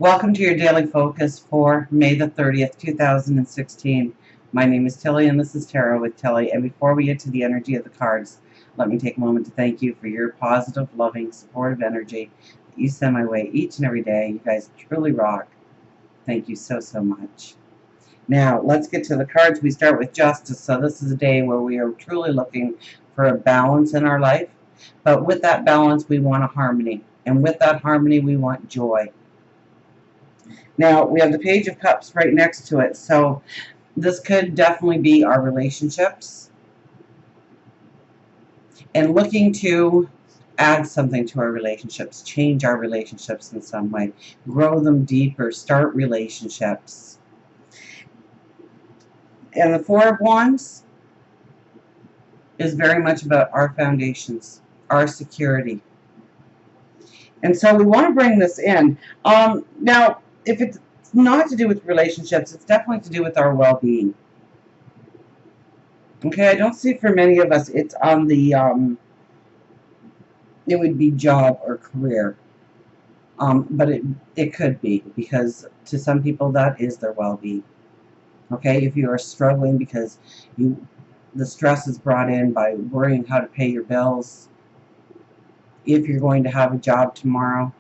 Welcome to your daily focus for May the 30th, 2016. My name is Tilly and this is Tarot with Tilly. And before we get to the energy of the cards, let me take a moment to thank you for your positive, loving, supportive energy that you send my way each and every day. You guys truly rock. Thank you so, so much. Now, let's get to the cards. We start with Justice. So this is a day where we are truly looking for a balance in our life. But with that balance, we want a harmony. And with that harmony, we want joy. Now, we have the Page of Cups right next to it, so this could definitely be our relationships and looking to add something to our relationships, change our relationships in some way, grow them deeper, start relationships. And the Four of Wands is very much about our foundations, our security. And so we want to bring this in. Now, if it's not to do with relationships, it's definitely to do with our well-being. Okay, I don't see for many of us it's on the, it would be job or career. But it could be, because to some people that is their well-being. Okay, if you are struggling because the stress is brought in by worrying how to pay your bills, if you're going to have a job tomorrow,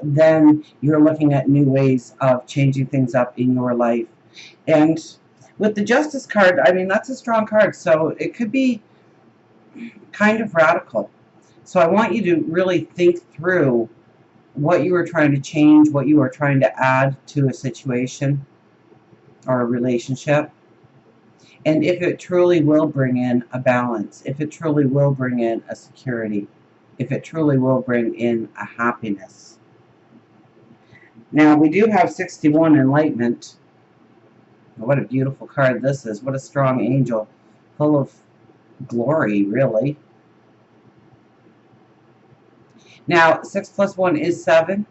then you're looking at new ways of changing things up in your life. And with the Justice card, I mean, that's a strong card, so it could be kind of radical. So I want you to really think through what you are trying to change, what you are trying to add to a situation or a relationship, and if it truly will bring in a balance, if it truly will bring in a security, if it truly will bring in a happiness. Now, we do have 61 Enlightenment. What a beautiful card this is. What a strong angel, full of glory, really. Now, 6 plus 1 is 7.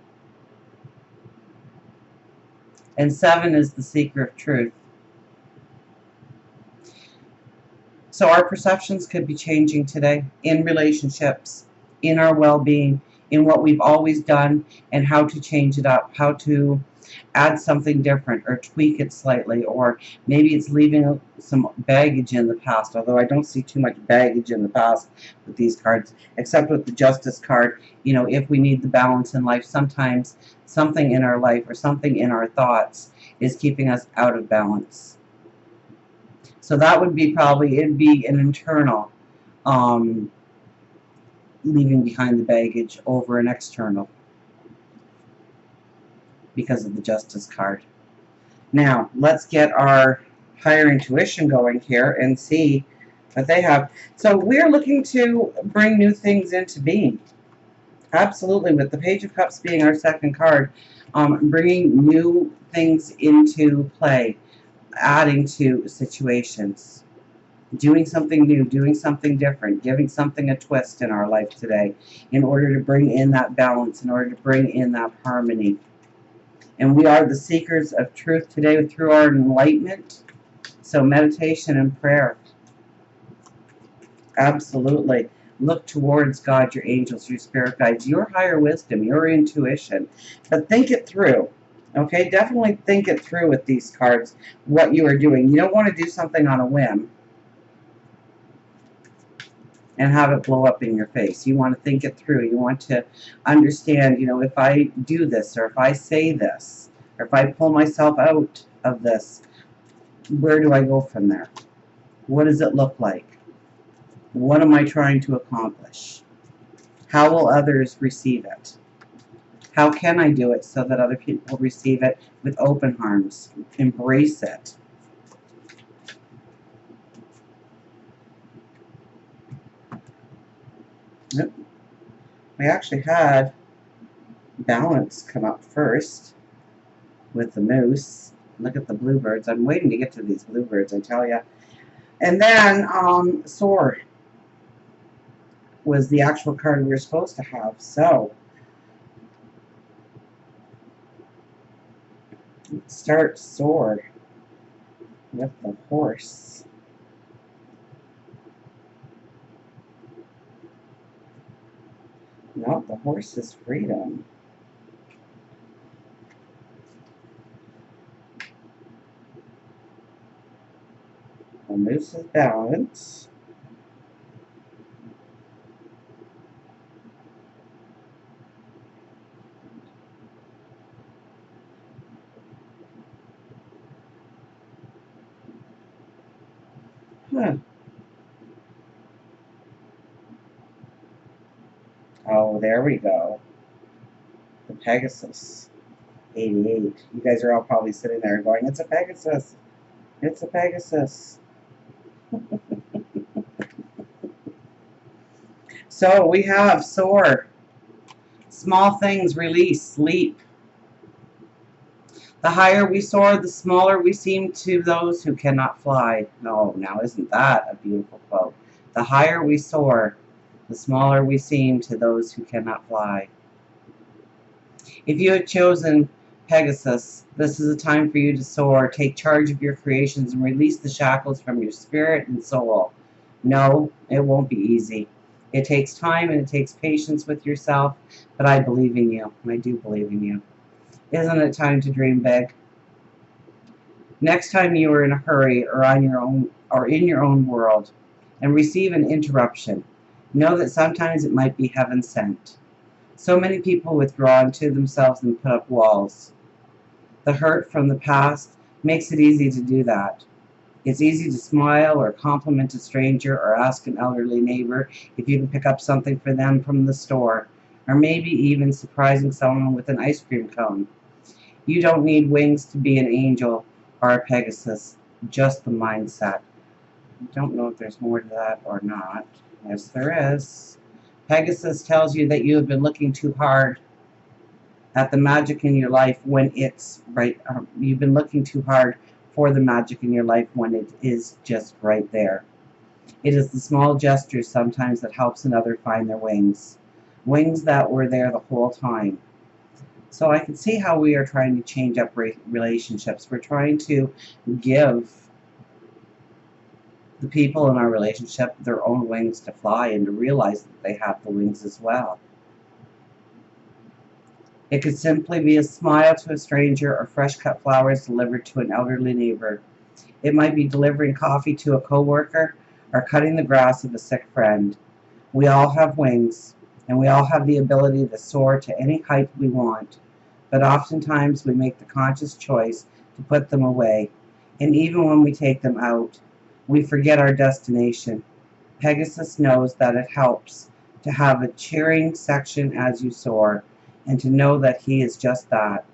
And 7 is the seeker of truth. So our perceptions could be changing today in relationships, in our well-being, in what we've always done, and how to change it up, how to add something different or tweak it slightly, or maybe it's leaving some baggage in the past, although I don't see too much baggage in the past with these cards, except with the Justice card. If we need the balance in life, sometimes something in our life or something in our thoughts is keeping us out of balance. So that would be it'd be an internal leaving behind the baggage over an external, because of the Justice card. Now, let's get our higher intuition going here and see what they have. So we're looking to bring new things into being. Absolutely, with the Page of Cups being our second card, bringing new things into play, adding to situations, doing something new, doing something different, giving something a twist in our life today in order to bring in that balance, in order to bring in that harmony. And we are the seekers of truth today through our enlightenment. So meditation and prayer. Absolutely. Look towards God, your angels, your spirit guides, your higher wisdom, your intuition. But think it through. Okay? Definitely think it through with these cards, what you are doing. You don't want to do something on a whim and have it blow up in your face. You want to think it through. You want to understand, if I do this, or if I say this, or if I pull myself out of this, where do I go from there? What does it look like? What am I trying to accomplish? How will others receive it? How can I do it so that other people receive it with open arms? Embrace it. Yep. We actually had balance come up first with the moose. Look at the bluebirds. I'm waiting to get to these bluebirds, I tell you. And then soar was the actual card we were supposed to have. So let's start soar with the horse. No, the horse is freedom. Moose is balance. Huh. Oh, there we go. The Pegasus 88. You guys are all probably sitting there going, it's a Pegasus. It's a Pegasus. So we have soar. Small things release, leap. The higher we soar, the smaller we seem to those who cannot fly. No, now isn't that a beautiful quote? The higher we soar, the smaller we seem to those who cannot fly. If you had chosen Pegasus, this is a time for you to soar, take charge of your creations, and release the shackles from your spirit and soul. No, it won't be easy. It takes time and it takes patience with yourself, but I believe in you. I do believe in you. Isn't it time to dream big? Next time you are in a hurry or on your own or in your own world and receive an interruption, know that sometimes it might be heaven sent. So many people withdraw into themselves and put up walls. The hurt from the past makes it easy to do that. It's easy to smile or compliment a stranger or ask an elderly neighbor if you can pick up something for them from the store, or maybe even surprising someone with an ice cream cone. You don't need wings to be an angel or a Pegasus, just the mindset. I don't know if there's more to that or not. Yes, there is. Pegasus tells you that you have been looking too hard at the magic in your life when it's right. You've been looking too hard for the magic in your life when it is just right there. It is the small gestures sometimes that helps another find their wings. Wings that were there the whole time. So I can see how we are trying to change up relationships. We're trying to give the people in our relationship their own wings to fly and to realize that they have the wings as well. It could simply be a smile to a stranger or fresh cut flowers delivered to an elderly neighbor. It might be delivering coffee to a coworker or cutting the grass of a sick friend. We all have wings, and we all have the ability to soar to any height we want. But oftentimes we make the conscious choice to put them away, and even when we take them out, we forget our destination. Pegasus knows that it helps to have a cheering section as you soar, and to know that he is just that.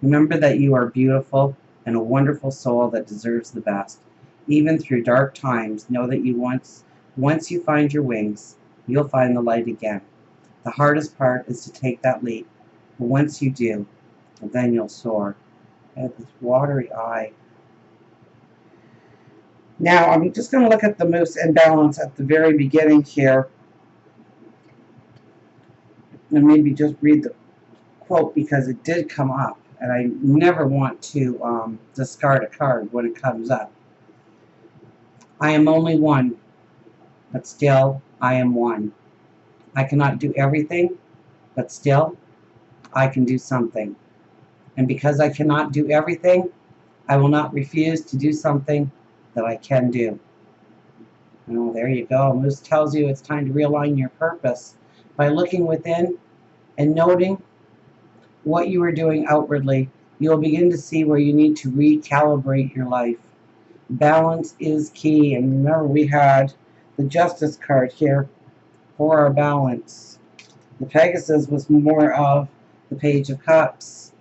Remember that you are beautiful and a wonderful soul that deserves the best. Even through dark times, know that once you find your wings, you'll find the light again. The hardest part is to take that leap, but once you do, then you'll soar. I have this watery eye. Now, I'm just going to look at the moose and balance at the very beginning here, and maybe just read the quote because it did come up, and I never want to discard a card when it comes up. I am only one, but still I am one. I cannot do everything, but still I can do something. And because I cannot do everything, I will not refuse to do something that I can do. Oh, there you go. Moose tells you it's time to realign your purpose by looking within and noting what you are doing outwardly. You'll begin to see where you need to recalibrate your life. Balance is key. And remember, we had the Justice card here for our balance. The Pegasus was more of the Page of Cups,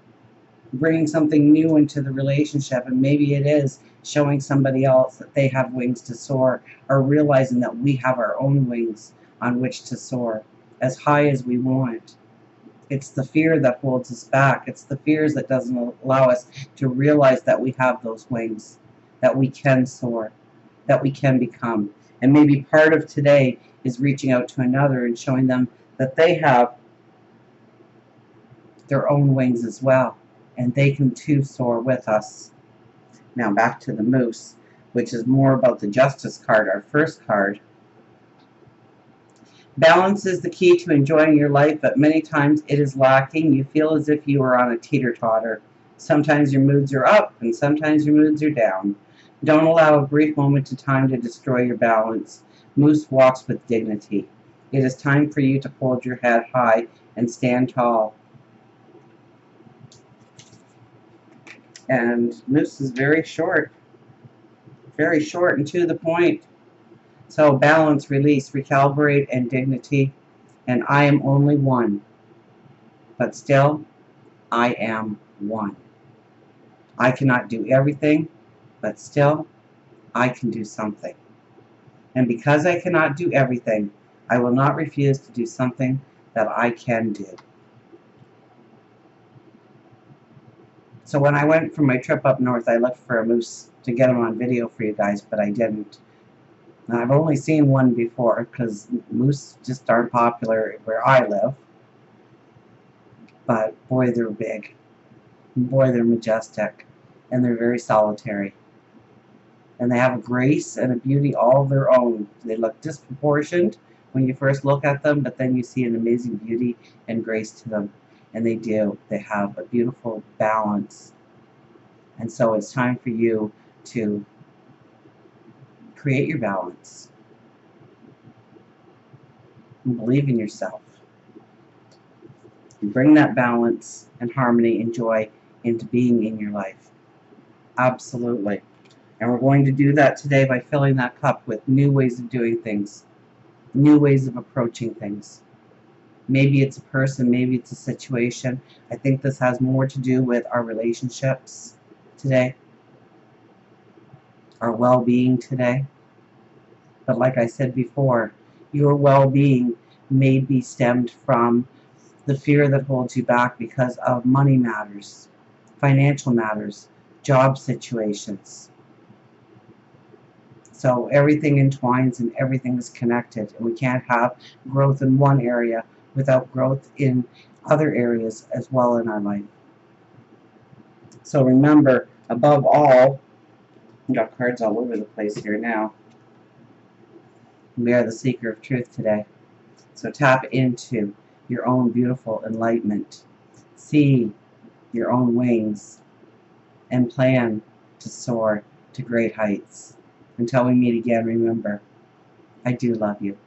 bringing something new into the relationship, and maybe it is showing somebody else that they have wings to soar, or realizing that we have our own wings on which to soar as high as we want. It's the fear that holds us back. It's the fears that doesn't allow us to realize that we have those wings, that we can soar, that we can become. And maybe part of today is reaching out to another and showing them that they have their own wings as well, and they can too soar with us. Now back to the moose, which is more about the Justice card, our first card. Balance is the key to enjoying your life, but many times it is lacking. You feel as if you are on a teeter-totter. Sometimes your moods are up, and sometimes your moods are down. Don't allow a brief moment of time to destroy your balance. Moose walks with dignity. It is time for you to hold your head high and stand tall. And Moose is very short and to the point. So balance, release, recalibrate, and dignity. And I am only one, but still, I am one. I cannot do everything, but still, I can do something. And because I cannot do everything, I will not refuse to do something that I can do. So when I went for my trip up north, I looked for a moose to get him on video for you guys, but I didn't. And I've only seen one before because moose just aren't popular where I live. But boy, they're big. Boy, they're majestic. And they're very solitary. And they have a grace and a beauty all of their own. They look disproportioned when you first look at them, but then you see an amazing beauty and grace to them. And they do. They have a beautiful balance. And so it's time for you to create your balance and believe in yourself. And bring that balance and harmony and joy into being in your life. Absolutely. And we're going to do that today by filling that cup with new ways of doing things, new ways of approaching things. Maybe it's a person, maybe it's a situation. I think this has more to do with our relationships today, our well-being today. But like I said before, your well-being may be stemmed from the fear that holds you back because of money matters, financial matters, job situations. So everything entwines and everything is connected, and we can't have growth in one area without growth in other areas as well in our life. So remember, above all, we got cards all over the place here now. We are the seeker of truth today. So tap into your own beautiful enlightenment. See your own wings and plan to soar to great heights. Until we meet again, remember, I do love you.